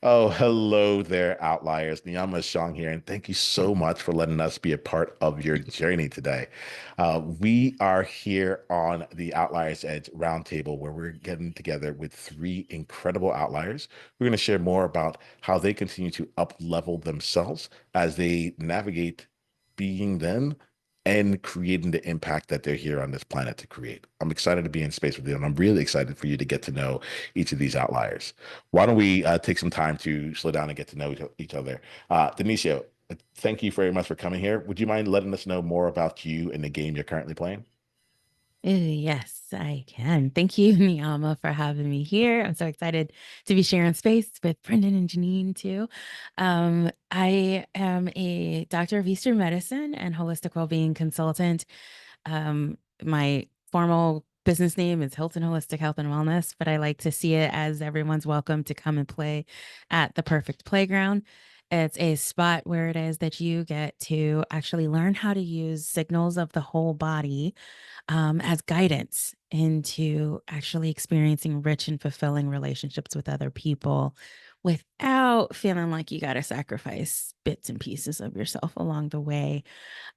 Oh, hello there, outliers. Niiamah Shang here, and thank you so much for letting us be a part of your journey today. We are here on the Outliers Edge Roundtable, where we're getting together with three incredible outliers. We're going to share more about how they continue to up level themselves as they navigate being them and creating the impact that they're here on this planet to create. I'm excited to be in space with you, and I'm really excited for you to get to know each of these outliers. Why don't we take some time to slow down and get to know each other? Denisio, thank you very much for coming here. Would you mind letting us know more about you and the game you're currently playing? Yes, I can. Thank you, Niiamah, for having me here. I'm so excited to be sharing space with Brendan and Janine too. I am a doctor of Eastern medicine and holistic well-being consultant. My formal business name is Hilton Holistic Health and Wellness, but I like to see it as everyone's welcome to come and play at the perfect playground. It's a spot where it is that you get to actually learn how to use signals of the whole body as guidance into actually experiencing rich and fulfilling relationships with other people without feeling like you got to sacrifice bits and pieces of yourself along the way.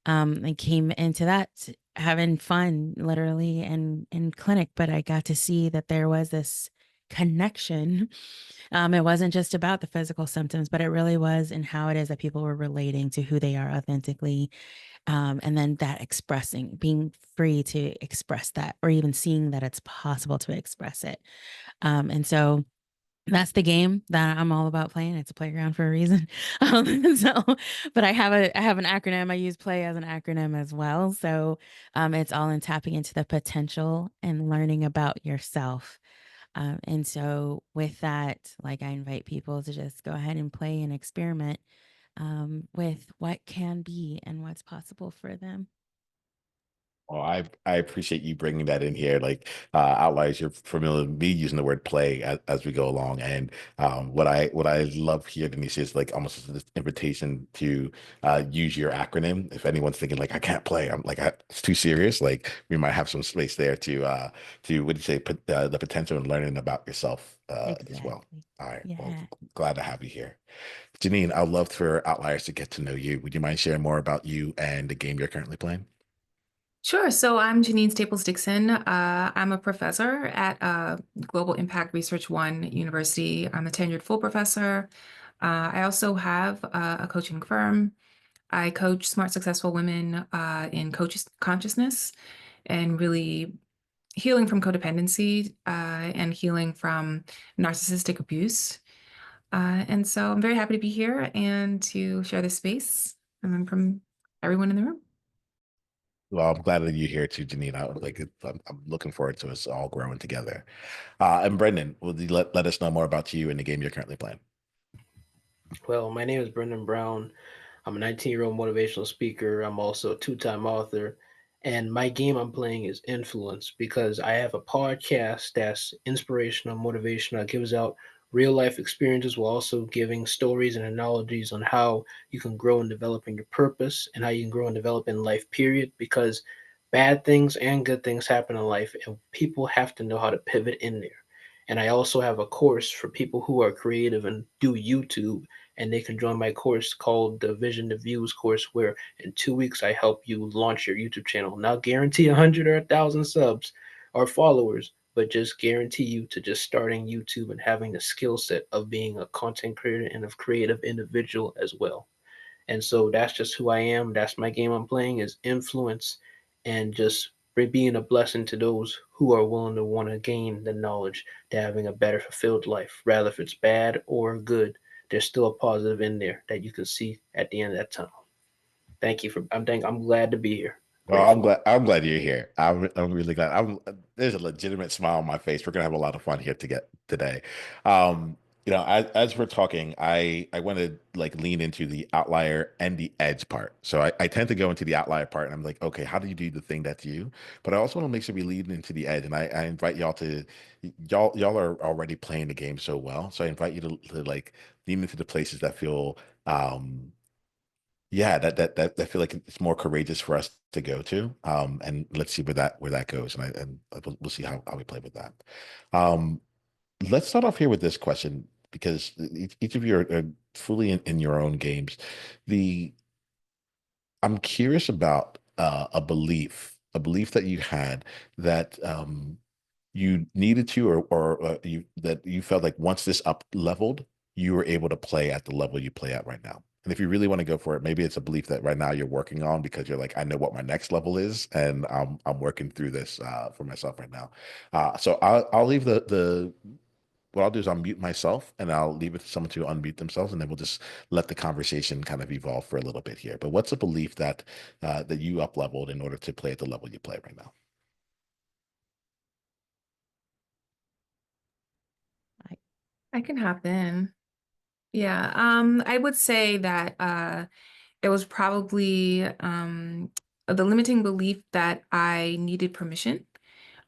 I came into that having fun, literally, and in clinic, but I got to see that there was this connection. It wasn't just about the physical symptoms, but it really was in how it is that people were relating to who they are authentically, and then that expressing, being free to express that, or even seeing that it's possible to express it. And so that's the game that I'm all about playing. It's a playground for a reason. So, but I have an acronym. I use play as an acronym as well. So, it's all in tapping into the potential and learning about yourself. And so, with that, like I invite people to just go ahead and play and experiment with what can be and what's possible for them. Well, I appreciate you bringing that in here. Like outliers, you're familiar with me using the word play as we go along. And what I love here, Denise, is like almost this invitation to use your acronym. If anyone's thinking like I can't play, I'm like it's too serious. Like we might have some space there to what do you say, put the potential in learning about yourself as well. Exactly. All right. Well, Yeah. glad to have you here. Janine, I'd love for outliers to get to know you. Would you mind sharing more about you and the game you're currently playing? Sure. So I'm Janine Staples-Dixon. I'm a professor at Global Impact Research One University. I'm a tenured full professor. I also have a coaching firm. I coach smart, successful women in consciousness and really healing from codependency and healing from narcissistic abuse. And so I'm very happy to be here and to share this space from everyone in the room. Well, I'm glad that you're here too, Janine. I'm looking forward to us all growing together. And Brendan, will you let us know more about you and the game you're currently playing? Well, my name is Brendan Brown. I'm a 19-year-old motivational speaker. I'm also a two-time author. And my game I'm playing is Influence because I have a podcast that's inspirational, motivational, that gives out real life experiences while also giving stories and analogies on how you can grow and develop in your purpose and how you can grow and develop in life, period. Because bad things and good things happen in life, and people have to know how to pivot in there. And I also have a course for people who are creative and do YouTube, and they can join my course called the Vision to Views course, where in 2 weeks I help you launch your YouTube channel. Not guarantee 100 or 1,000 subs or followers, but just guarantee you to just starting YouTube and having the skill set of being a content creator and a creative individual as well. And so that's just who I am. That's my game I'm playing is influence and just being a blessing to those who are willing to want to gain the knowledge to having a better fulfilled life. Rather if it's bad or good, there's still a positive in there that you can see at the end of that tunnel. Thank you for I'm glad to be here. Well, I'm Grateful. glad. I'm glad you're here. I'm really glad. There's a legitimate smile on my face. We're gonna have a lot of fun here to get today. As we're talking, I want to like lean into the outlier and the edge part. So I tend to go into the outlier part, and I'm like, okay, how do you do the thing that's you? But I also want to make sure we lean into the edge, and I invite y'all to y'all are already playing the game so well. So I invite you to like lean into the places that feel yeah, that feel like it's more courageous for us to go to. And let's see where that goes. And we'll see how we play with that. Um, let's start off here with this question. because each of you are fully in your own games. The I'm curious about a belief that you had that you needed to, or you that you felt like once this up leveled, you were able to play at the level you play at right now. And if you really want to go for it, maybe it's a belief that right now you're working on because you're like, I know what my next level is, and I'm working through this for myself right now. So I'll leave the what I'll do is I'll mute myself and I'll leave it to someone to unmute themselves, and then we'll just let the conversation kind of evolve for a little bit here. But what's a belief that that you up leveled in order to play at the level you play right now? I can hop in. Yeah, I would say that it was probably the limiting belief that I needed permission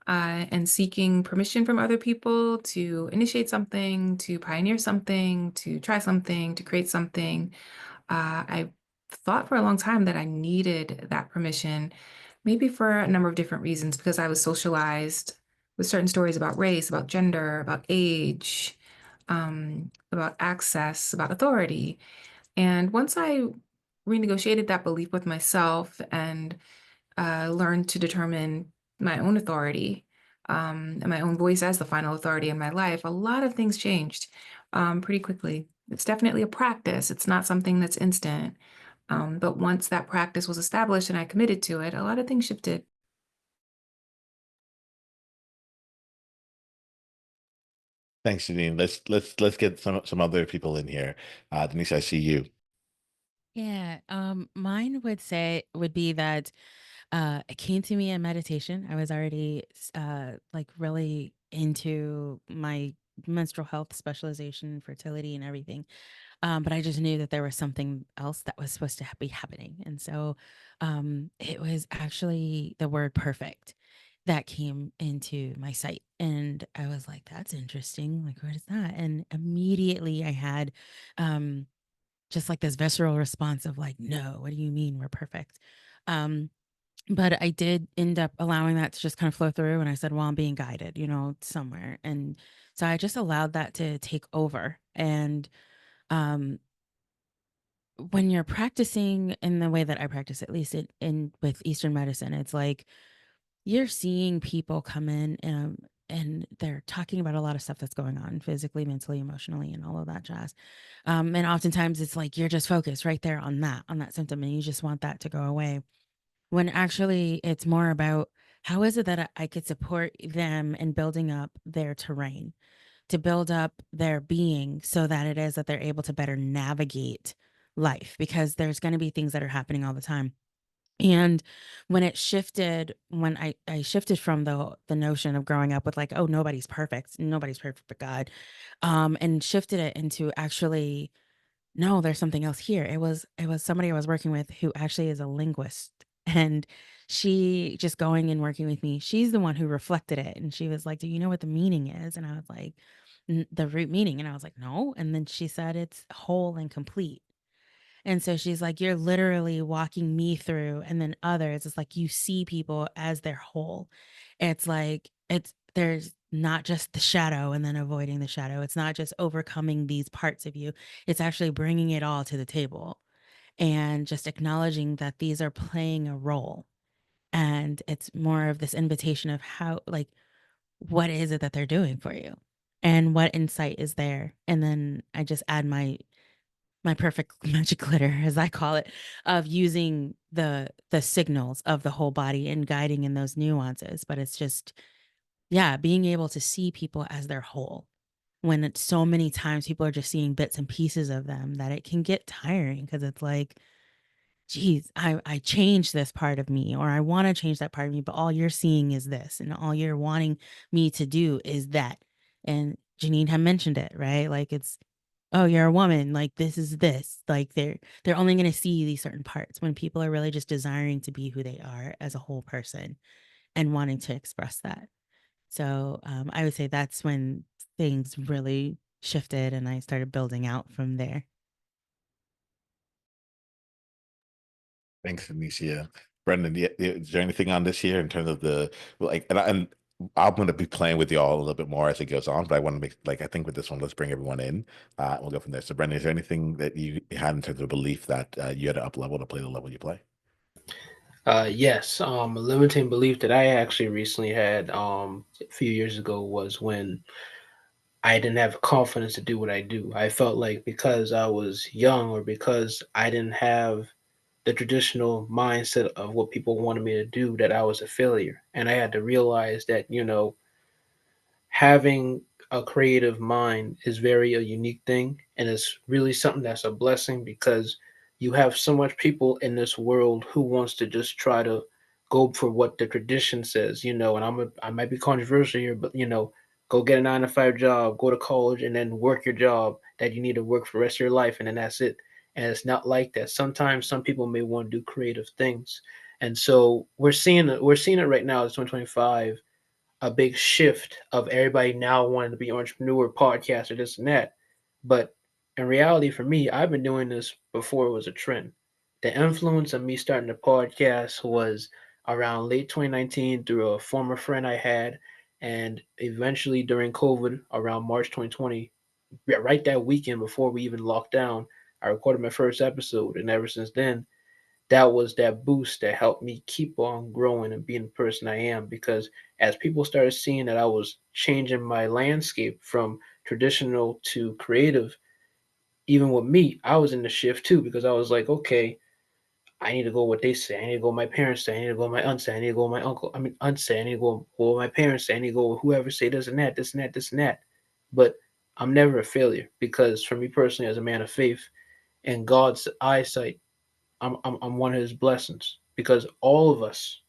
and seeking permission from other people to initiate something, to pioneer something, to try something, to create something. I thought for a long time that I needed that permission, maybe for a number of different reasons, because I was socialized with certain stories about race, about gender, about age, about access, about authority. And once I renegotiated that belief with myself and learned to determine my own authority and my own voice as the final authority in my life, a lot of things changed pretty quickly. It's definitely a practice. It's not something that's instant. But once that practice was established and I committed to it, a lot of things shifted. Thanks, Janine. Let's get some other people in here. Denise, I see you. Yeah, mine would be that it came to me in meditation. I was already like really into my menstrual health specialization, fertility, and everything. But I just knew that there was something else that was supposed to be happening. And so it was actually the word perfect that came into my sight. And I was like, that's interesting. Like, what is that? And immediately I had just like this visceral response of like, no, what do you mean we're perfect? Um, but I did end up allowing that to just kind of flow through. And I said, well, I'm being guided, somewhere. And so I just allowed that to take over. And um, when you're practicing in the way that I practice, at least in with Eastern medicine, it's like you're seeing people come in and they're talking about a lot of stuff that's going on physically, mentally, emotionally, and all of that jazz. And oftentimes it's like you're just focused right there on that symptom, and you just want that to go away. When actually it's more about how is it that I could support them in building up their terrain, to build up their being so that it is that they're able to better navigate life, because there's going to be things that are happening all the time. And when it shifted, when I shifted from the notion of growing up with like, oh, nobody's perfect but God, and shifted it into actually, no, there's something else here. It was somebody I was working with who actually is a linguist. And she just going and working with me, she's the one who reflected it. And she was like, do you know what the meaning is? And I was like, the root meaning. And I was like, no. And then she said, it's whole and complete. And so she's like, you're literally walking me through, and then others, it's like you see people as their whole. It's like, there's not just the shadow and then avoiding the shadow. It's not just overcoming these parts of you. It's actually bringing it all to the table and just acknowledging that these are playing a role. And it's more of this invitation of how, like, what is it that they're doing for you? And what insight is there? And then I just add my perfect magic glitter, as I call it, of using the signals of the whole body and guiding in those nuances. But it's just, yeah, being able to see people as their whole, when it's so many times people are just seeing bits and pieces of them, that it can get tiring, because it's like, geez, I changed this part of me, or I want to change that part of me, but all you're seeing is this, and all you're wanting me to do is that. And Janine had mentioned it, right? Like, it's, oh, you're a woman, like this is this. Like, they're only going to see these certain parts, when people are really just desiring to be who they are as a whole person and wanting to express that. So I would say that's when things really shifted and I started building out from there. Thanks, Anicia. Brendan, is there anything on this here in terms of the like, and I'm going to be playing with y'all a little bit more as it goes on, but I want to make, like, I think with this one, let's bring everyone in. We'll go from there. So, Brendan, is there anything that you had in terms of belief that you had to up level to play the level you play? Yes, a limiting belief that I actually recently had a few years ago was when I didn't have confidence to do what I do. I felt like because I was young or because I didn't have the traditional mindset of what people wanted me to do, that I was a failure. And I had to realize that, having a creative mind is very a unique thing, and it's really something that's a blessing because you have so much people in this world who wants to just try to go for what the tradition says, and I might be controversial here, but go get a 9 to 5 job, go to college, and then work your job that you need to work for the rest of your life, and then that's it. And it's not like that. Sometimes some people may want to do creative things, and so we're seeing it right now. It's 2025, a big shift of everybody now wanting to be entrepreneur, podcaster, this and that. But in reality, for me, I've been doing this before it was a trend. The influence of me starting the podcast was around late 2019 through a former friend I had, and eventually during COVID around March 2020, right that weekend before we even locked down, I recorded my first episode, and ever since then, that was that boost that helped me keep on growing and being the person I am. Because as people started seeing that I was changing my landscape from traditional to creative, even with me, I was in the shift too, because I was like, okay, I need to go what they say. I need to go what my parents say. I need to go what my aunt say. I need to go what my uncle, aunt say. I need to go what my parents say. I need to go with whoever say this and that, this and that, this and that. But I'm never a failure because for me personally, as a man of faith, in God's eyesight, I'm one of his blessings because all of us,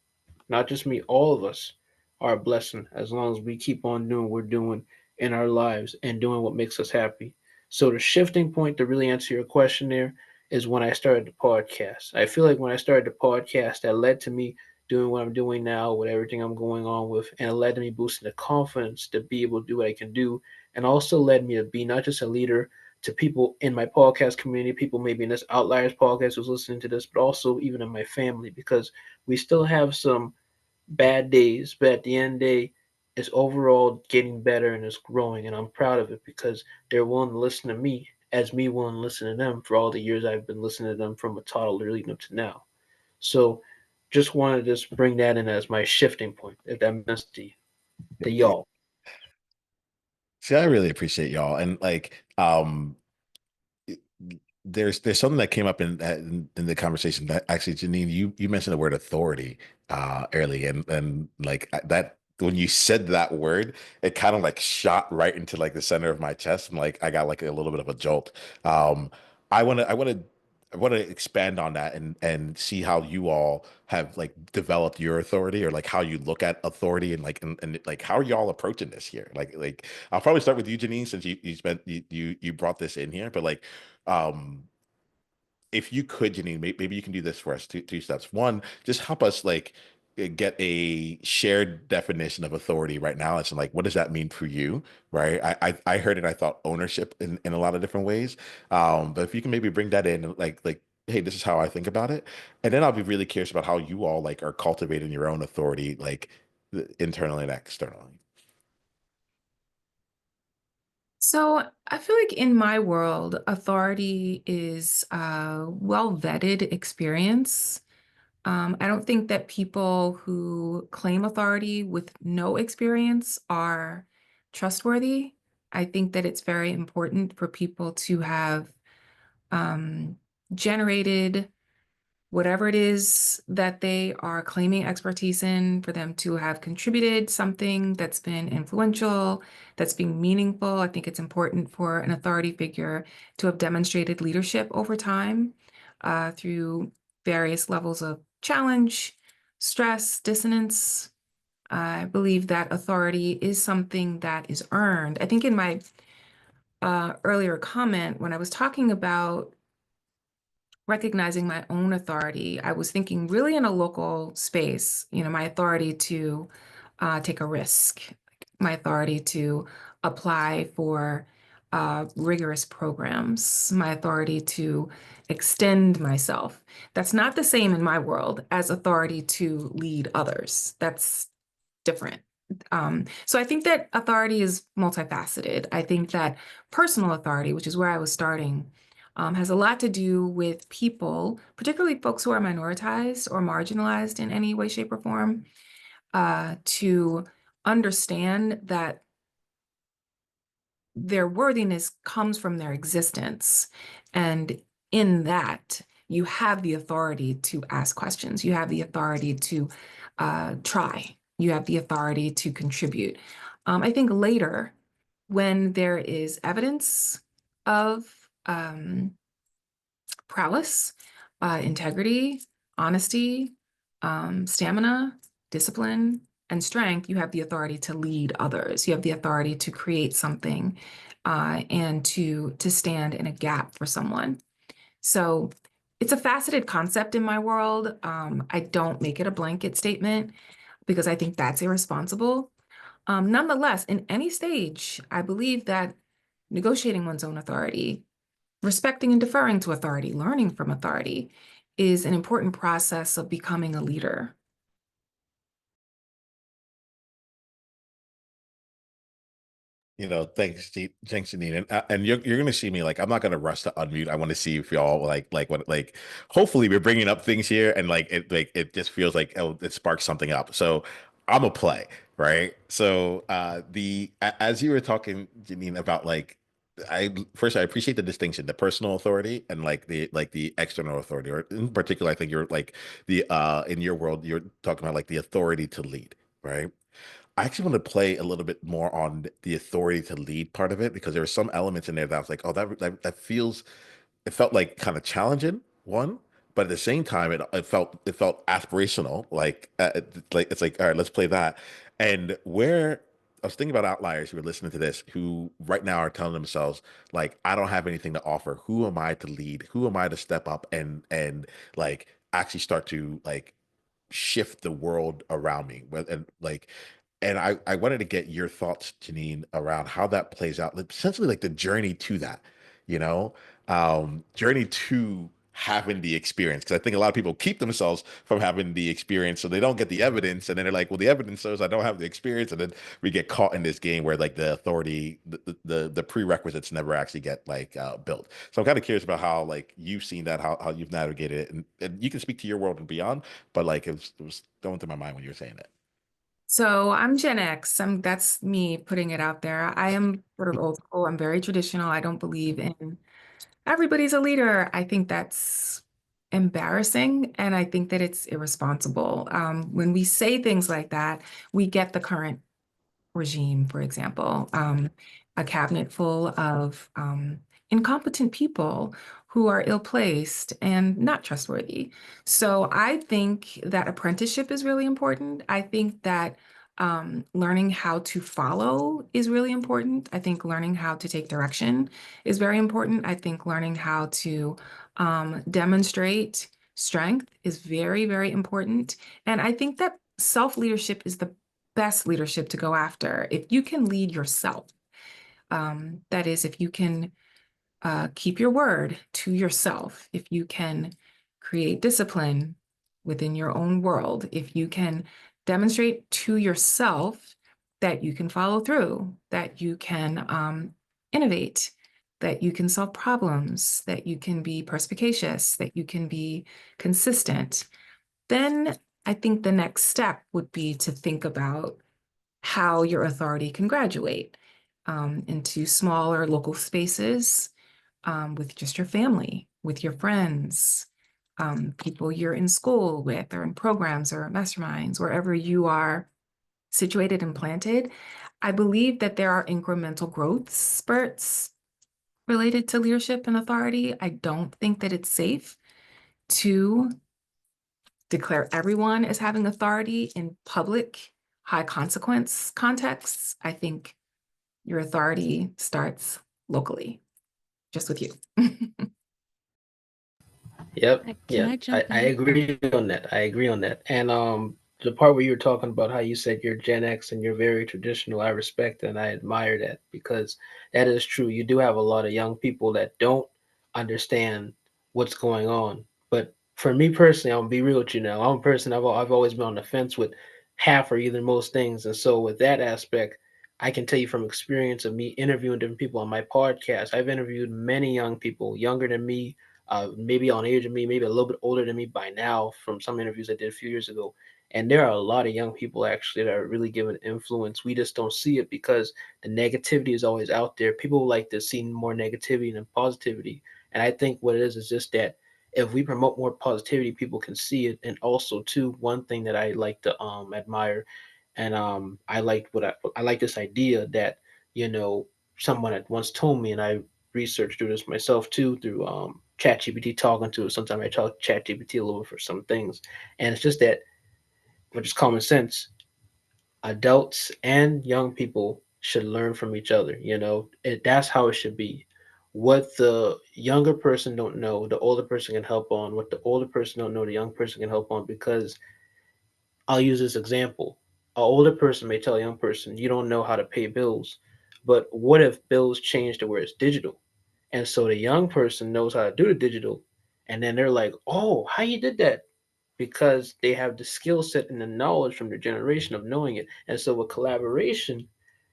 not just me, all of us are a blessing as long as we keep on doing what we're doing in our lives and doing what makes us happy. So the shifting point to really answer your question there is when I started the podcast. I feel like when I started the podcast, that led to me doing what I'm doing now with everything I'm going on with, and it led to me boosting the confidence to be able to do what I can do, and also led me to be not just a leader to people in my podcast community, people maybe in this Outliers podcast who's listening to this, but also even in my family, because we still have some bad days, but at the end of the day, it's overall getting better and it's growing, and I'm proud of it because they're willing to listen to me as me willing to listen to them for all the years I've been listening to them from a toddler leading up to now. So just wanted to just bring that in as my shifting point, if that makes sense to y'all. See, I really appreciate y'all. And like, there's something that came up in the conversation that actually, Janine, you mentioned the word authority early, and like that when you said that word, it kind of like shot right into like the center of my chest, and like I got like a little bit of a jolt. Um, I want to expand on that and see how you all have like developed your authority, or like how you look at authority, and like and like how are y'all approaching this here? Like I'll probably start with you, Janine, since you brought this in here, but like um if you could, Janine, maybe you can do this for us. Two steps. One, just help us like get a shared definition of authority right now. It's like, what does that mean for you? Right. I heard it. I thought ownership in a lot of different ways. But if you can maybe bring that in, like, hey, this is how I think about it. And then I'll be really curious about how you all like are cultivating your own authority, like internally and externally. So I feel like in my world, authority is a well-vetted experience. I don't think that people who claim authority with no experience are trustworthy. I think that it's very important for people to have generated whatever it is that they are claiming expertise in, for them to have contributed something that's been influential, that's been meaningful. I think it's important for an authority figure to have demonstrated leadership over time through various levels of challenge, stress, dissonance. I believe that authority is something that is earned. I think in my earlier comment, when I was talking about recognizing my own authority, I was thinking really in a local space, my authority to take a risk, my authority to apply for rigorous programs, my authority to extend myself. That's not the same in my world as authority to lead others. That's different. So I think that authority is multifaceted. I think that personal authority, which is where I was starting, has a lot to do with people, particularly folks who are minoritized or marginalized in any way, shape, or form, to understand that their worthiness comes from their existence. And in that, you have the authority to ask questions. You have the authority to try. You have the authority to contribute. I think later, when there is evidence of prowess, integrity, honesty, stamina, discipline, and strength, you have the authority to lead others. You have the authority to create something and to stand in a gap for someone. So it's a faceted concept in my world. I don't make it a blanket statement because I think that's irresponsible. Nonetheless, in any stage, I believe that negotiating one's own authority, respecting and deferring to authority, learning from authority is an important process of becoming a leader. Thanks, Janine, and you're gonna see me like I'm not gonna rush to unmute. I want to see if y'all like what like. Hopefully, we're bringing up things here, and it just feels like it sparks something up. So I'm a play, right? So as you were talking, Janine, about like I appreciate the distinction, the personal authority and the external authority, or in particular, I think you're like the in your world you're talking about like the authority to lead, right? I actually want to play a little bit more on the authority to lead part of it because there were some elements in there that I was like, oh, that feels it felt like kind of challenging one, but at the same time it felt aspirational. Like it's like all right, let's play that. And where I was thinking about outliers who are listening to this, who right now are telling themselves like, I don't have anything to offer. Who am I to lead? Who am I to step up and like actually start to like shift the world around me? And I wanted to get your thoughts, Janine, around how that plays out, like, essentially like the journey to that, you know, journey to having the experience. Because I think a lot of people keep themselves from having the experience, so they don't get the evidence, and then they're like, "Well, the evidence shows I don't have the experience," and then we get caught in this game where like the authority, the prerequisites never actually get like built. So I'm kind of curious about how like you've seen that, how you've navigated it, and you can speak to your world and beyond, but like it was going through my mind when you were saying it. So I'm Gen X. That's me putting it out there. I am sort of old school. I'm very traditional. I don't believe in everybody's a leader. I think that's embarrassing, and I think that it's irresponsible. When we say things like that, we get the current regime, for example, a cabinet full of incompetent people who are ill-placed and not trustworthy. So I think that apprenticeship is really important. I think that learning how to follow is really important. I think learning how to take direction is very important. I think learning how to demonstrate strength is very, very important. And I think that self-leadership is the best leadership to go after. If you can lead yourself, that is, if you can keep your word to yourself, if you can create discipline within your own world, if you can demonstrate to yourself that you can follow through, that you can innovate, that you can solve problems, that you can be perspicacious, that you can be consistent, then I think the next step would be to think about how your authority can graduate into smaller local spaces with just your family, with your friends, people you're in school with, or in programs or masterminds, wherever you are situated and planted. I believe that there are incremental growth spurts related to leadership and authority. I don't think that it's safe to declare everyone as having authority in public, high consequence contexts. I think your authority starts locally, just with you. Yep. Can Yeah. I jump I in? agree on that. I agree on that. And the part where you were talking about how you said you're Gen X and you're very traditional, I respect and I admire that because that is true. You do have a lot of young people that don't understand what's going on. But for me personally, I'm gonna be real with you now. I'm a person I've always been on the fence with half or either most things. And so with that aspect, I can tell you from experience of me interviewing different people on my podcast, I've interviewed many young people, younger than me, maybe on age of me, maybe a little bit older than me by now, from some interviews I did a few years ago. And there are a lot of young people actually that are really giving influence. We just don't see it because the negativity is always out there. People like to see more negativity than positivity. And I think what it is just that if we promote more positivity, people can see it. And also, too, one thing that I like to admire, and I like I like this idea that someone had once told me, and I researched through this myself too through ChatGPT, talking to it. Sometimes I talk to ChatGPT a little bit for some things, and it's just that, which is common sense, adults and young people should learn from each other. That's how it should be. What the younger person don't know, the older person can help on. What the older person don't know, the young person can help on. Because I'll use this example. An older person may tell a young person, you don't know how to pay bills. But what if bills change to where it's digital? And so the young person knows how to do the digital. And then they're like, oh, how you did that? Because they have the skill set and the knowledge from their generation of knowing it. And so with collaboration,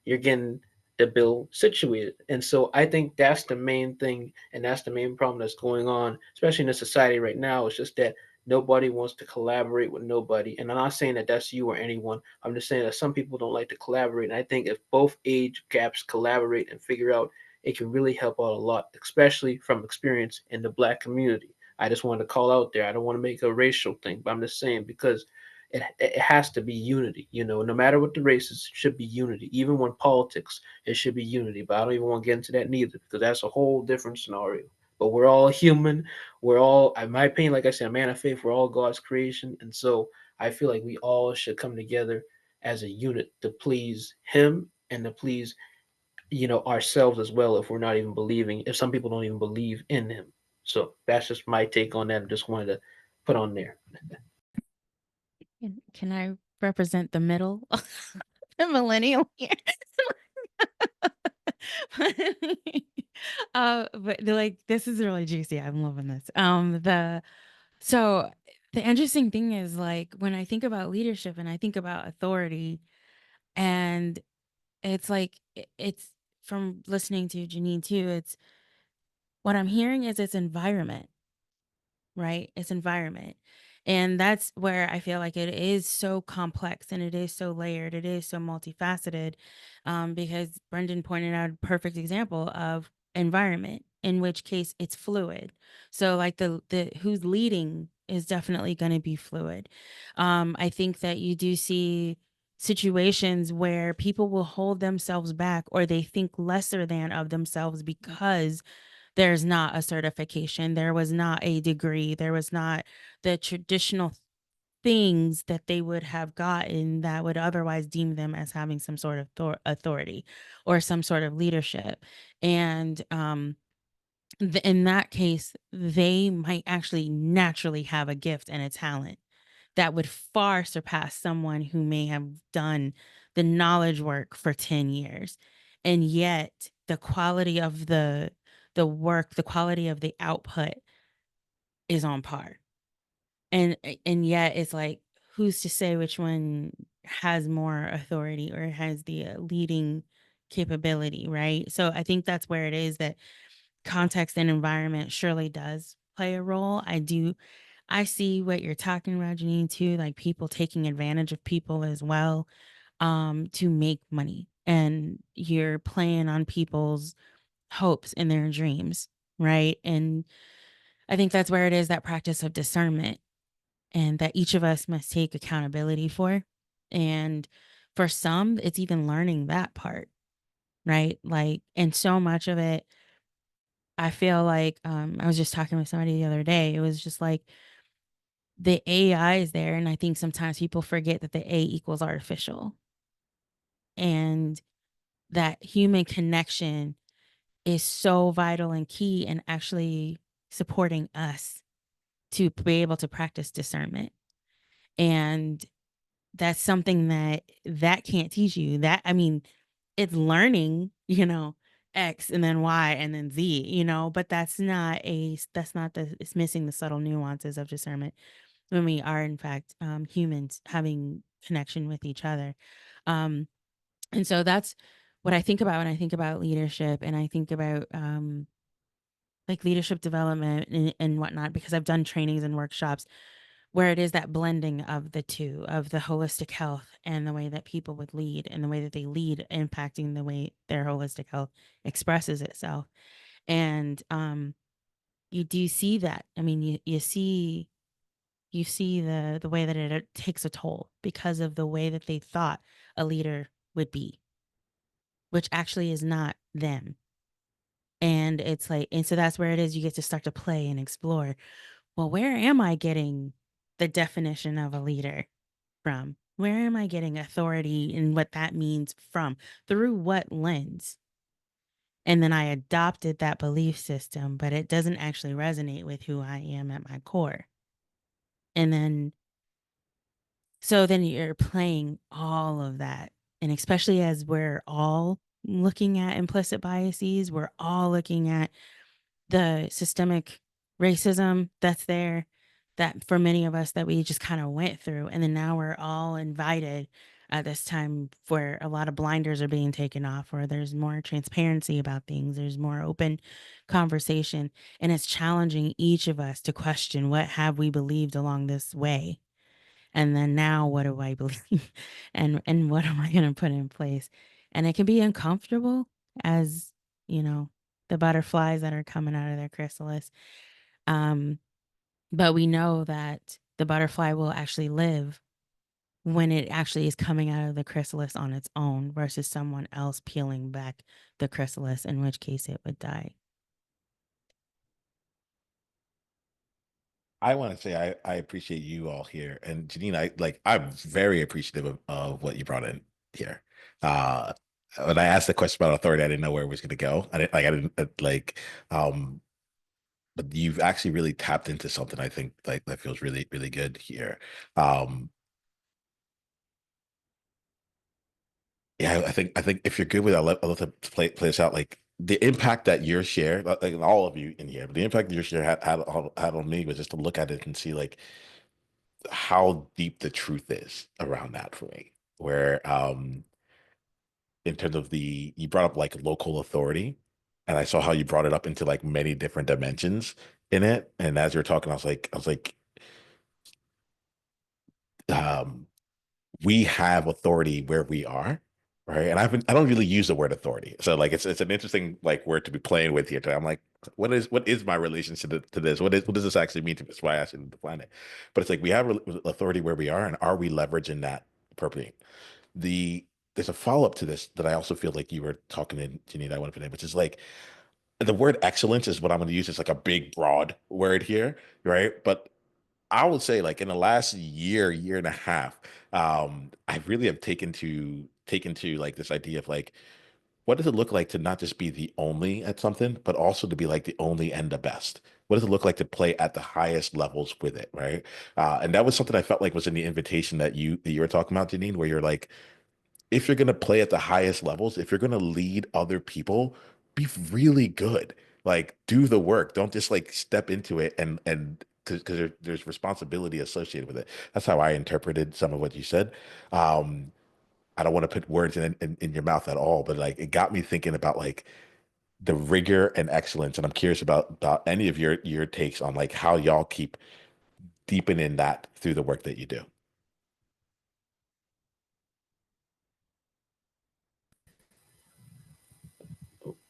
you're getting the bill situated. And so I think that's the main thing, and that's the main problem that's going on, especially in the society right now. It's just that nobody wants to collaborate with nobody. And I'm not saying that that's you or anyone. I'm just saying that some people don't like to collaborate. And I think if both age gaps collaborate and figure out, it can really help out a lot, especially from experience in the Black community. I just wanted to call out there. I don't want to make a racial thing, but I'm just saying because it has to be unity. No matter what the race is, it should be unity. Even when politics, it should be unity. But I don't even want to get into that neither because that's a whole different scenario. But we're all human. We're all, in my opinion, like I said, a man of faith. We're all God's creation, and so I feel like we all should come together as a unit to please Him and to please ourselves as well, if we're not even believing, if some people don't even believe in Him. So that's just my take on that. I just wanted to put on there. Can I represent the middle? The millennial here. But like this is really juicy. I'm loving this. So the interesting thing is, like, when I think about leadership and I think about authority, and it's like it's from listening to Janine too, it's what I'm hearing is it's environment, right? It's environment. And that's where I feel like it is so complex and it is so layered, it is so multifaceted, because Brendan pointed out a perfect example of environment, in which case it's fluid. So like the who's leading is definitely going to be fluid. I think that you do see situations where people will hold themselves back or they think lesser than of themselves because there's not a certification, there was not a degree, there was not the traditional things that they would have gotten that would otherwise deem them as having some sort of authority or some sort of leadership. And in that case, they might actually naturally have a gift and a talent that would far surpass someone who may have done the knowledge work for 10 years. And yet the quality of the work, the quality of the output is on par. And yet it's like, who's to say which one has more authority or has the leading capability, right? So I think that's where it is that context and environment surely does play a role. I see what you're talking about, Janine, too, like people taking advantage of people as well, to make money. And you're playing on people's hopes and their dreams, right? And I think that's where it is, that practice of discernment, and that each of us must take accountability for. And for some, it's even learning that part, right? Like, and so much of it, I feel like, I was just talking with somebody the other day. It was just like the AI is there. And I think sometimes people forget that the A equals artificial, and that human connection is so vital and key in actually supporting us to be able to practice discernment. And that's something that can't teach you. That, I mean, it's learning, X and then Y and then Z, but that's not the, it's missing the subtle nuances of discernment. when we are in fact humans having connection with each other. Um, and so that's what I think about when I think about leadership, and I think about like leadership development and whatnot, because I've done trainings and workshops where it is that blending of the two, of the holistic health and the way that people would lead, and the way that they lead impacting the way their holistic health expresses itself. And you do see that. I mean, you see the way that it takes a toll because of the way that they thought a leader would be, which actually is not them. And it's like, and so that's where it is. You get to start to play and explore. Well, where am I getting the definition of a leader from? Where am I getting authority and what that means from? Through what lens? And then I adopted that belief system, but it doesn't actually resonate with who I am at my core. And then, so then you're playing all of that. And especially as we're all looking at implicit biases, we're all looking at the systemic racism that's there, that for many of us that we just kind of went through. And then now we're all invited at this time where a lot of blinders are being taken off, where there's more transparency about things, there's more open conversation, and it's challenging each of us to question, what have we believed along this way? And then now what do I believe? And what am I going to put in place? And it can be uncomfortable, as you know, the butterflies that are coming out of their chrysalis. Um, but we know that the butterfly will actually live when it actually is coming out of the chrysalis on its own versus someone else peeling back the chrysalis, in which case it would die. I want to say I appreciate you all here, and Janine, I'm very appreciative of what you brought in here. Uh, when I asked the question about authority, I didn't know where it was going to go. I didn't um, but you've actually really tapped into something I think like that feels really really good here. Um, yeah, I think if you're good with it, I'll let to play this out. Like the impact that your share, like all of you in here, but the impact that your share had on me was just to look at it and see like how deep the truth is around that for me. Where in terms of you brought up like local authority, and I saw how you brought it up into like many different dimensions in it. And as you're talking, I was like, um, we have authority where we are, right? And I don't really use the word authority, so like it's an interesting like word to be playing with here today. I'm like, what is my relationship to this? What does this actually mean to me? That's why I asked you to define it. But it's like we have authority where we are, and are we leveraging that appropriately? The There's a follow up to this that I also feel like you were talking in, Janine, I want to put in, which is like the word excellence is what I'm going to use. It's like a big, broad word here, right? But I would say like in the last year and a half, I really have taken to like this idea of like, what does it look like to not just be the only at something, but also to be like the only and the best? What does it look like to play at the highest levels with it, right? And that was something I felt like was in the invitation that you were talking about, Janine, where you're like, if you're going to play at the highest levels, if you're going to lead other people, be really good. Like do the work. Don't just like step into it and because there's responsibility associated with it. That's how I interpreted some of what you said. Um, I don't want to put words in your mouth at all, but like it got me thinking about like the rigor and excellence. And I'm curious about any of your takes on like how y'all keep deepening that through the work that you do.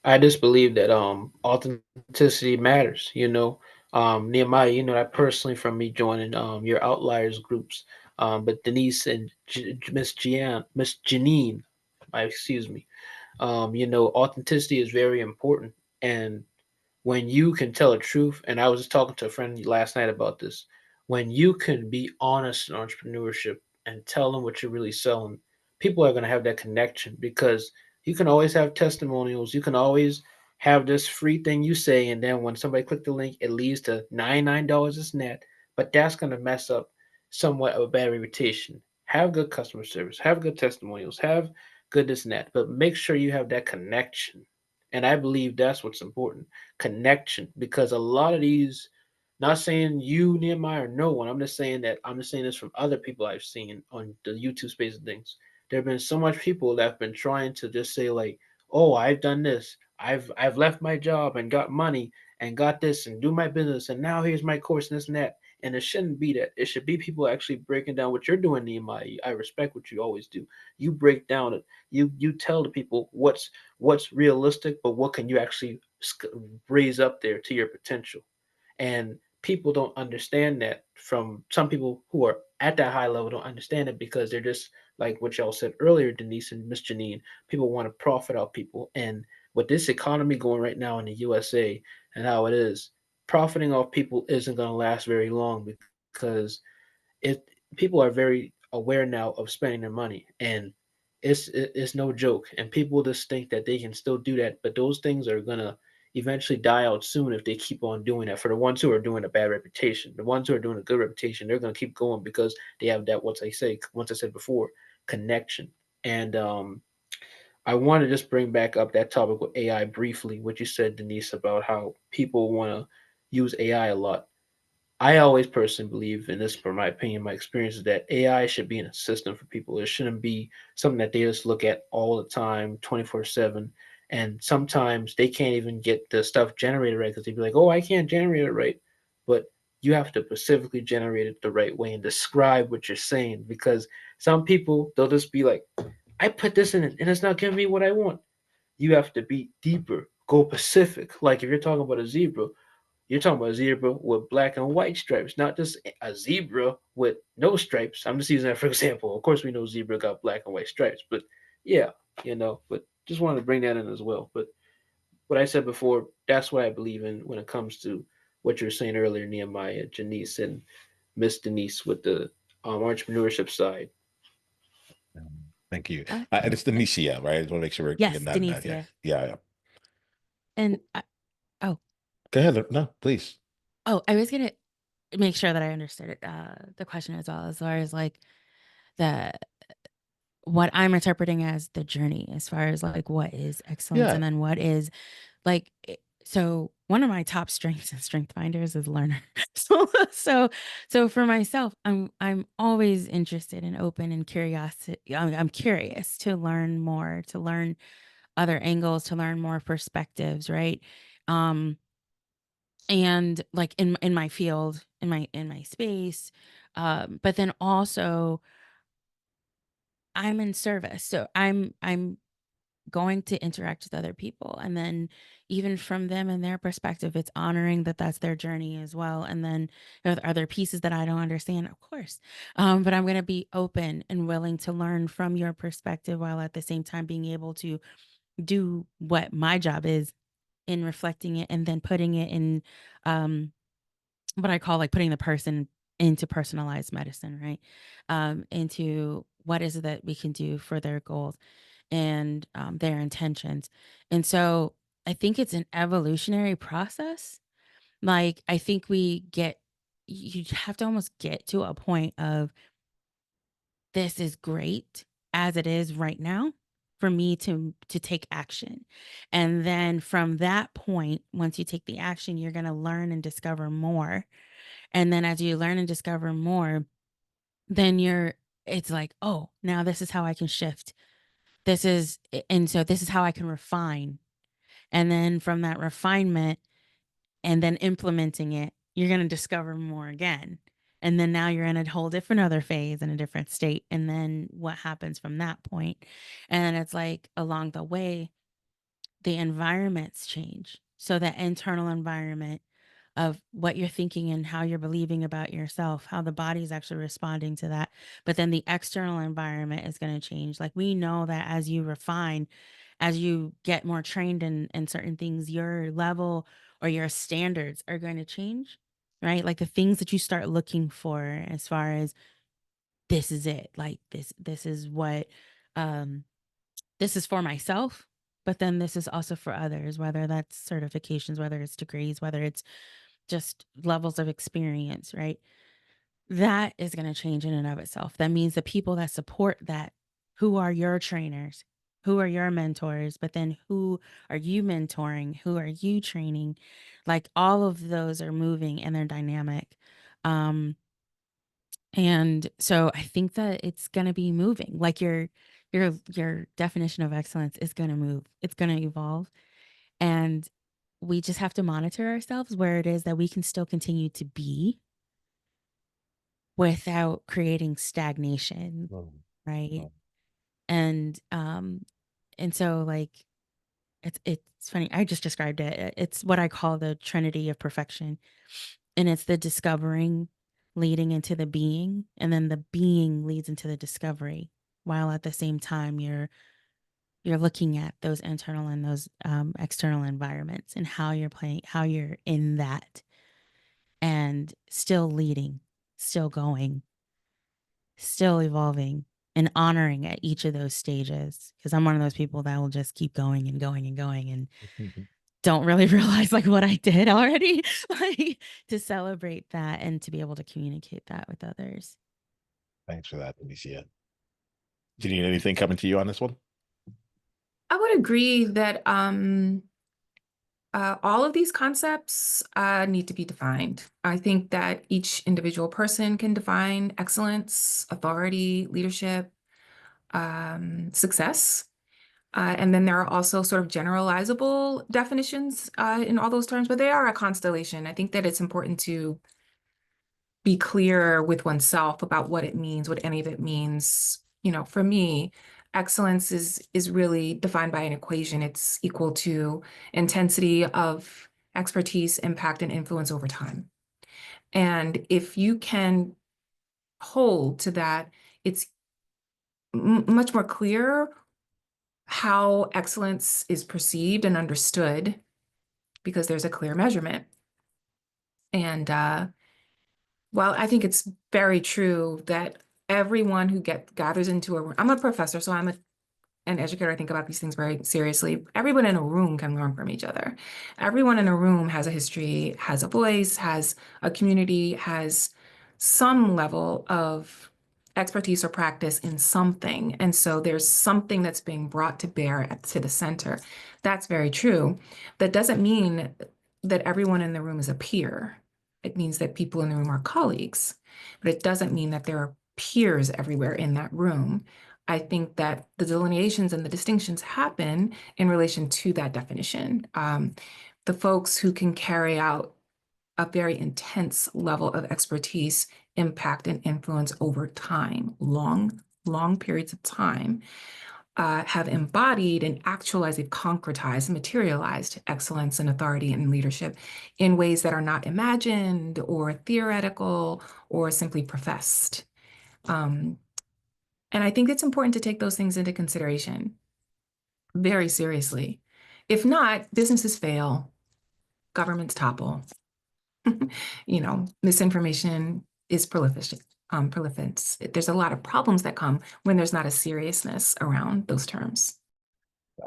I just believe that authenticity matters. Nehemiah, you know that personally from me joining your outliers groups. But Denise and Miss Janine, excuse me. Authenticity is very important, and when you can tell the truth, and I was just talking to a friend last night about this, when you can be honest in entrepreneurship and tell them what you're really selling, people are going to have that connection because you can always have testimonials. You can always have this free thing you say, and then when somebody click the link, it leads to $99 is net, but that's going to mess up somewhat of a bad reputation. Have good customer service, have good testimonials, have good this and that, but make sure you have that connection. And I believe that's what's important, connection, because a lot of these Not saying you, Nehemiah, or no one. I'm just saying this from other people I've seen on the YouTube space and things. There have been so much people that have been trying to just say like, "Oh, I've done this. I've left my job and got money and got this and do my business and now here's my course and this and that." And it shouldn't be that. It should be people actually breaking down what you're doing, Nehemiah. I respect what you always do. You break down it. You tell the people what's realistic, but what can you actually raise up there to your potential. And people don't understand that. From some people who are at that high level don't understand it because they're just like what y'all said earlier, Denise and Miss Janine. People want to profit out people, and with this economy going right now in the USA and how it is, profiting off people isn't going to last very long because it people are very aware now of spending their money, and it's no joke. And people just think that they can still do that, but those things are gonna eventually die out soon if they keep on doing that. For the ones who are doing a bad reputation, the ones who are doing a good reputation, they're gonna keep going because they have that, once I said before, connection. And I want to just bring back up that topic with AI briefly, what you said, Denise, about how people want to use AI a lot. I always personally believe, and this is from my opinion, my experience, is that AI should be an assistant for people. It shouldn't be something that they just look at all the time, 24/7. And sometimes they can't even get the stuff generated right because they'd be like, oh, I can't generate it right. But you have to specifically generate it the right way and describe what you're saying, because some people, they'll just be like, I put this in it and it's not giving me what I want. You have to be deeper, go specific. Like if you're talking about a zebra, you're talking about a zebra with black and white stripes, not just a zebra with no stripes. I'm just using that for example. Of course, we know zebra got black and white stripes, but yeah, but just wanted to bring that in as well. But what I said before, that's what I believe in when it comes to what you were saying earlier, Nehemiah, Janice, and Miss Denise with the entrepreneurship side. Thank you. And Okay. it's Denicia, right? I just want to make sure we're Yes, getting that in that. Yeah. Denicia. Yeah. Yeah. And oh, Go ahead. No, please. I was gonna make sure that I understood it, the question as well, as far as like the what I'm interpreting as the journey, as far as like what is excellence, Yeah. and then what is like. So one of my top strengths and strength finders is learner. So for myself, I'm always interested and open and curiosity. I'm curious to learn more, to learn other angles, to learn more perspectives, right? Um, and like in my field, in my space, but then also I'm in service, so I'm going to interact with other people, and then even from them and their perspective, it's honoring that that's their journey as well. And then are there pieces that I don't understand? Of course, but I'm going to be open and willing to learn from your perspective, while at the same time being able to do what my job is in reflecting it and then putting it in, um, what I call like putting the person into personalized medicine, right? Into what is it that we can do for their goals and their intentions. And so I think it's an evolutionary process. Like, I think you have to almost get to a point of this is great as it is right now for me to take action. And then from that point, once you take the action, you're going to learn and discover more. And then as you learn and discover more, then it's like, oh, now this is how I can shift. And so this is how I can refine. And then from that refinement and then implementing it, you're going to discover more again. And then now you're in a whole different other phase in a different state. And then what happens from that point? And it's like along the way, the environments change. So the internal environment of what you're thinking and how you're believing about yourself, how the body is actually responding to that. But then the external environment is going to change. Like we know that as you refine, as you get more trained in certain things, your level or your standards are going to change, right? Like the things that you start looking for as far as this is it, like this is what, um, this is for myself, but then this is also for others, whether that's certifications, whether it's degrees, whether it's just levels of experience, right? That is going to change in and of itself. That means the people that support that, who are your trainers, who are your mentors, but then who are you mentoring? Who are you training? Like all of those are moving and they're dynamic. And so I think that it's going to be moving. Like your definition of excellence is going to move. It's going to evolve. And we just have to monitor ourselves where it is that we can still continue to be without creating stagnation, right? Oh, And so like it's funny. I just described it. It's what I call the trinity of perfection. And it's the discovering leading into the being, and then the being leads into the discovery, while at the same time you're looking at those internal and those external environments and how you're playing, how you're in that, and still leading, still going, still evolving, and honoring at each of those stages. Because I'm one of those people that will just keep going and going and going and don't really realize like what I did already, like to celebrate that and to be able to communicate that with others. thanks for that, Alicia. Do you need anything coming to you on this one? I would agree that all of these concepts need to be defined. I think that each individual person can define excellence, authority, leadership, success. And then there are also sort of generalizable definitions in all those terms, but they are a constellation. I think that it's important to be clear with oneself about what it means, what any of it means. You know, for me, excellence is really defined by an equation. It's equal to intensity of expertise, impact, and influence over time. And if you can hold to that, it's much more clear how excellence is perceived and understood because there's a clear measurement. And well, I think it's very true that everyone who gathers into a room, I'm a professor, so I'm an educator. I think about these things very seriously. Everyone in a room can learn from each other. Everyone in a room has a history, has a voice, has a community, has some level of expertise or practice in something. And so there's something that's being brought to bear to the center. That's very true. That doesn't mean that everyone in the room is a peer. It means that people in the room are colleagues, but it doesn't mean that there are peers everywhere in that room. I think that the delineations and the distinctions happen in relation to that definition. The folks who can carry out a very intense level of expertise, impact, and influence over time, long, long periods of time, have embodied and actualized, they've concretized, materialized excellence and authority and leadership in ways that are not imagined or theoretical or simply professed. And I think it's important to take those things into consideration very seriously. If not, businesses fail, governments topple, misinformation is prolific. There's a lot of problems that come when there's not a seriousness around those terms.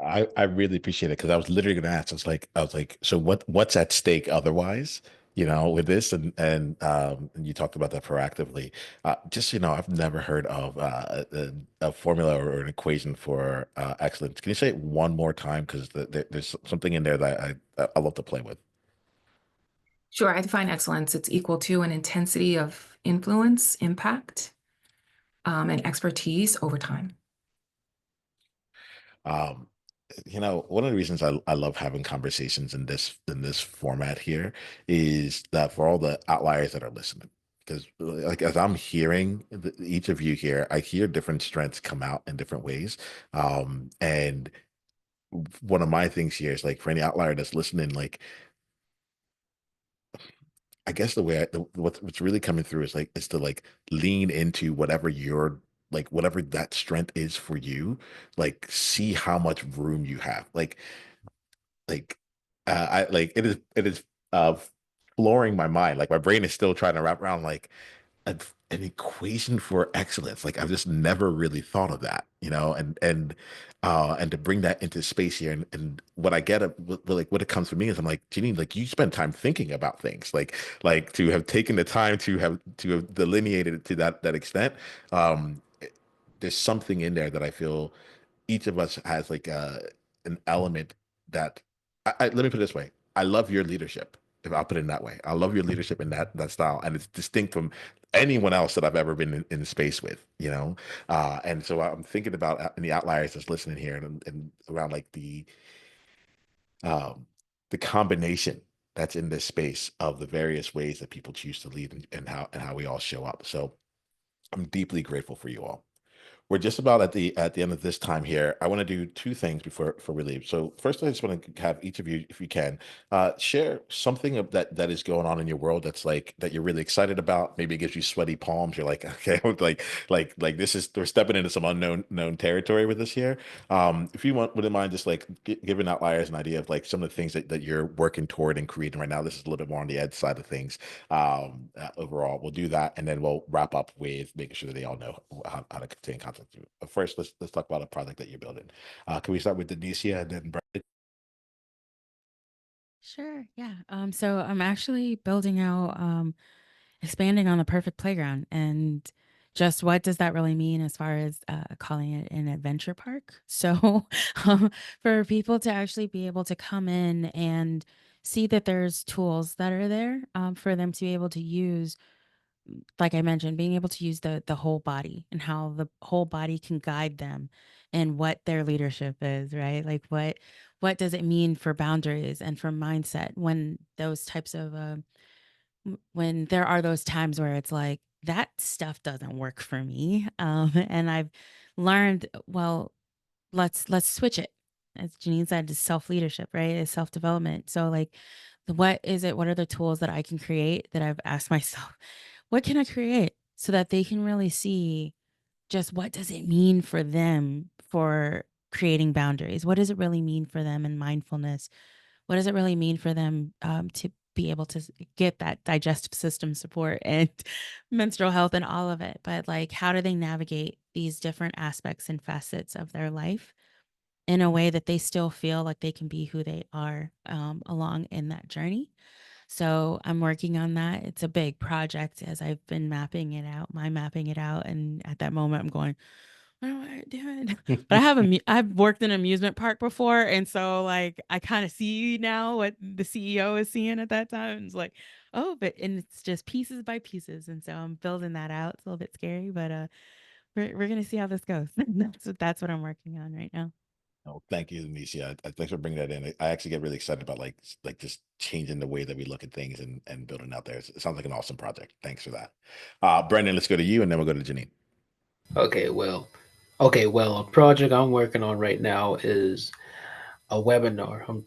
I really appreciate it because I was literally going to ask. I was like, so what's at stake otherwise? With this, and you talked about that proactively. Just I've never heard of a formula or an equation for excellence. Can you say it one more time? Because there's something in there that I love to play with. Sure, I define excellence. It's equal to an intensity of influence, impact, and expertise over time. Um, one of the reasons I love having conversations in this format here is that for all the outliers that are listening, because like as I'm hearing each of you here, I hear different strengths come out in different ways. And one of my things here is like for any outlier that's listening, like I guess the way what's really coming through is to like lean into whatever your like whatever that strength is for you, like see how much room you have. Like I like it is uh flooring my mind. Like my brain is still trying to wrap around like an equation for excellence. Like I've just never really thought of that, and to bring that into space here. And what I get like what it comes for me is I'm like, Janine, like you spend time thinking about things, like to have taken the time to have delineated it to that extent. There's something in there that I feel each of us has like an element that let me put it this way. I love your leadership. If I'll put it in that way, I love your leadership in that style, and it's distinct from anyone else that I've ever been in space with, you know. And so I'm thinking about the outliers that's listening here, and around like um, the combination that's in this space of the various ways that people choose to lead, and how we all show up. So I'm deeply grateful for you all. We're just about at the end of this time here. I want to do two things before we leave. So first, I just want to have each of you, if you can, share something that is going on in your world that's like that you're really excited about. Maybe it gives you sweaty palms. You're like, okay, like this is we're stepping into some unknown known territory with this here. If you wouldn't mind just like giving outliers an idea of like some of the things that you're working toward and creating right now. This is a little bit more on the ed side of things. Overall, we'll do that, and then we'll wrap up with making sure that they all know how to stay in contact with you. But first, let's talk about a project that you're building. Can we start with Denicia and then Brandon? Sure. Yeah. So I'm actually building out, expanding on the perfect playground, and just what does that really mean as far as calling it an adventure park? So, um, for people to actually be able to come in and see that there's tools that are there, for them to be able to use, like I mentioned, being able to use the whole body and how the whole body can guide them and what their leadership is, right? Like what does it mean for boundaries and for mindset when those types of when there are those times where it's like that stuff doesn't work for me, and I've learned, well, let's switch it. As Janine said, it's self-leadership, right? It's self-development. So like what is it? What are the tools that I can create that I've asked myself, what can I create so that they can really see just what does it mean for them for creating boundaries? What does it really mean for them in mindfulness? What does it really mean for them to be able to get that digestive system support and menstrual health and all of it? But like, how do they navigate these different aspects and facets of their life in a way that they still feel like they can be who they are, along in that journey? So I'm working on that. It's a big project as I've been mapping it out. And at that moment, I'm going, what am I doing? But I've worked in an amusement park before, and so like I kind of see now what the CEO is seeing at that time. It's like, oh, but and it's just pieces by pieces, and so I'm building that out. It's a little bit scary, but we're gonna see how this goes. That's what I'm working on right now. Oh, thank you, Denicia. Thanks for bringing that in. I actually get really excited about like just changing the way that we look at things and building out there. It sounds like an awesome project. Thanks for that. Brendan, let's go to you, and then we'll go to Janine. Okay, well, a project I'm working on right now is a webinar. I'm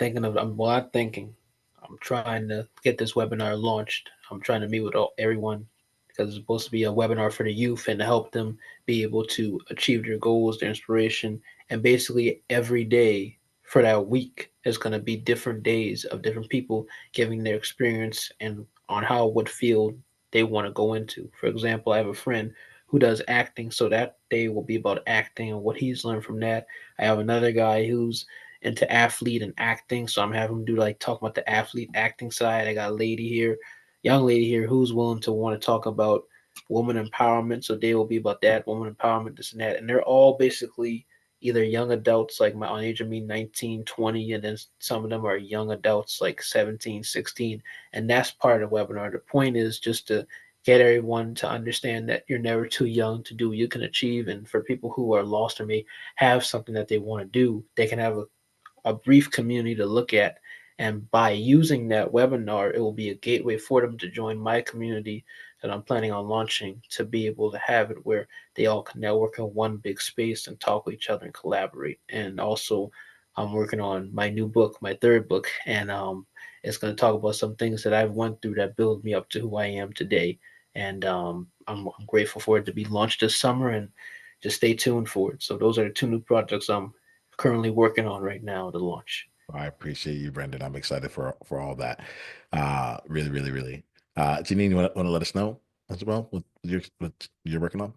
not thinking. I'm trying to get this webinar launched. I'm trying to meet with everyone because it's supposed to be a webinar for the youth and to help them be able to achieve their goals, their inspiration, and basically every day for that week is going to be different days of different people giving their experience and on how what field they want to go into. For example, I have a friend who does acting, so that day will be about acting and what he's learned from that. I have another guy who's into athlete and acting. So I'm having him do like talk about the athlete acting side. I got a lady here, young lady here who's willing to want to talk about woman empowerment. So they will be about that, woman empowerment, this and that. And they're all basically either young adults like my own age of me, 19, 20, and then some of them are young adults like 17, 16. And that's part of the webinar. The point is just to get everyone to understand that you're never too young to do what you can achieve. And for people who are lost or may have something that they want to do, they can have a brief community to look at. And by using that webinar, it will be a gateway for them to join my community that I'm planning on launching to be able to have it where they all can network in one big space and talk with each other and collaborate. And also, I'm working on my new book, my third book, and it's going to talk about some things that I've went through that build me up to who I am today. And I'm grateful for it to be launched this summer, and just stay tuned for it. So those are the two new projects I'm currently working on right now to launch. I appreciate you, Brendan. I'm excited for all that. Really, really, really. Janine, you want to let us know as well what you're working on?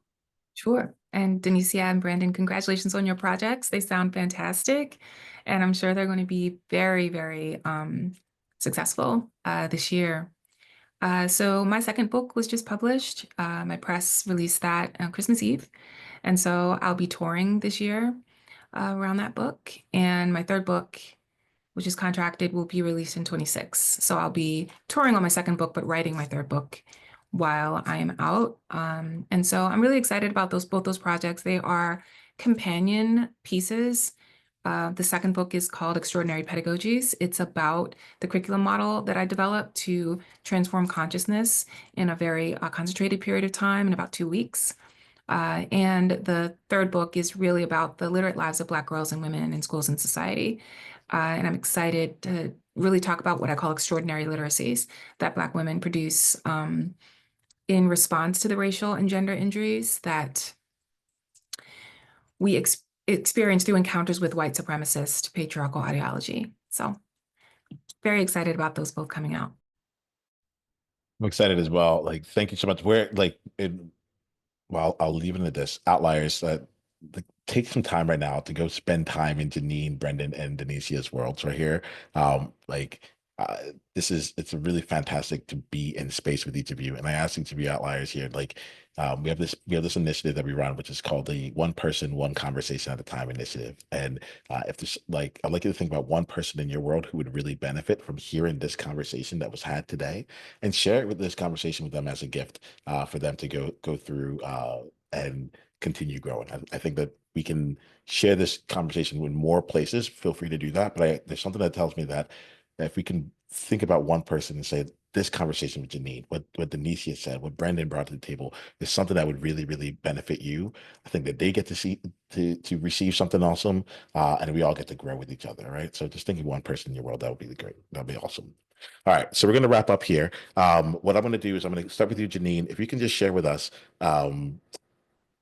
Sure. And Denicia and Brandon, congratulations on your projects. They sound fantastic. And I'm sure they're going to be very, very successful this year. So my second book was just published. My press released that on Christmas Eve. And so I'll be touring this year. around that book. And my third book, which is contracted, will be released in 26. So I'll be touring on my second book, but writing my third book while I am out. And so I'm really excited about both those projects. They are companion pieces. The second book is called Extraordinary Pedagogies. It's about the curriculum model that I developed to transform consciousness in a very concentrated period of time in about 2 weeks. And the third book is really about the literate lives of Black girls and women in schools and society. And I'm excited to really talk about what I call extraordinary literacies that Black women produce in response to the racial and gender injuries that we experience through encounters with white supremacist patriarchal ideology. So very excited about those both coming out. I'm excited as well. Like, thank you so much. Well, I'll leave it at this. Outliers, take some time right now to go spend time in Janine, Brendan, and Denisia's worlds right here. Uh, it's a really fantastic to be in space with each of you. And I ask each of you outliers here, we have this initiative that we run, which is called the One Person, One Conversation at a Time initiative. And if there's I'd like you to think about one person in your world who would really benefit from hearing this conversation that was had today, and share it with this conversation with them as a gift for them to go through and continue growing. I think that we can share this conversation in more places. Feel free to do that. But there's something that tells me that if we can think about one person and say, this conversation with Janine, what Denicia said, what Brendan brought to the table is something that would really, really benefit you. I think that they get to see to receive something awesome, and we all get to grow with each other, right? So just thinking one person in your world, that would be great. That'd be awesome. All right, so we're going to wrap up here. What I'm going to do is I'm going to start with you, Janine. If you can just share with us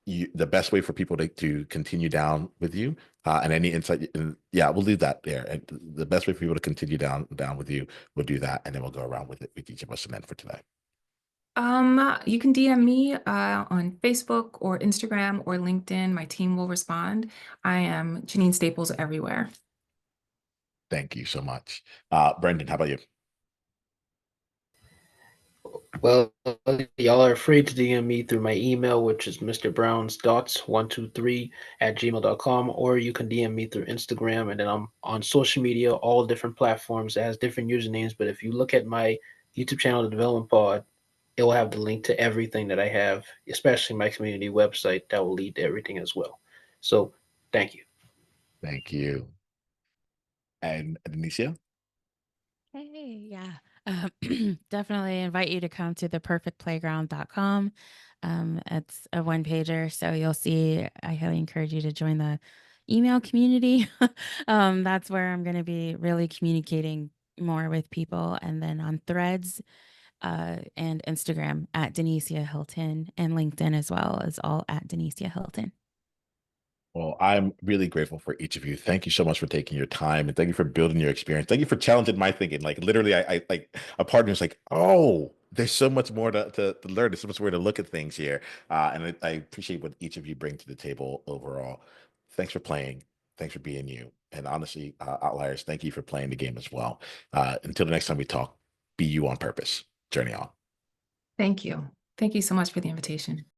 the best way for people to continue down with you, and any insight. And yeah, we'll leave that there. And the best way for people to continue down with you, we'll do that, and then we'll go around with it with each of us and end for today. You can DM me on Facebook or Instagram or LinkedIn. My team will respond. I am Janine Staples everywhere. Thank you so much. Brendan, how about you? Well, y'all are free to DM me through my email, which is mrbrownsdots123@gmail.com, or you can DM me through Instagram, and then I'm on social media, all different platforms. It has different usernames, but if you look at my YouTube channel, The Development Pod, it will have the link to everything that I have, especially my community website that will lead to everything as well. So thank you. Thank you. And Denicia? Hey, yeah. Definitely invite you to come to theperfectplayground.com. It's a one-pager, so you'll see, I highly encourage you to join the email community. That's where I'm going to be really communicating more with people. And then on Threads and Instagram at Denicia Hilton, and LinkedIn as well, is all at Denicia Hilton. Well, I'm really grateful for each of you. Thank you so much for taking your time, and thank you for building your experience. Thank you for challenging my thinking. Like, literally, I like a partner is like, oh, there's so much more to learn. There's so much more to look at things here. And I appreciate what each of you bring to the table overall. Thanks for playing. Thanks for being you. And honestly, outliers, thank you for playing the game as well. Until the next time we talk, be you on purpose. Journey on. Thank you. Thank you so much for the invitation.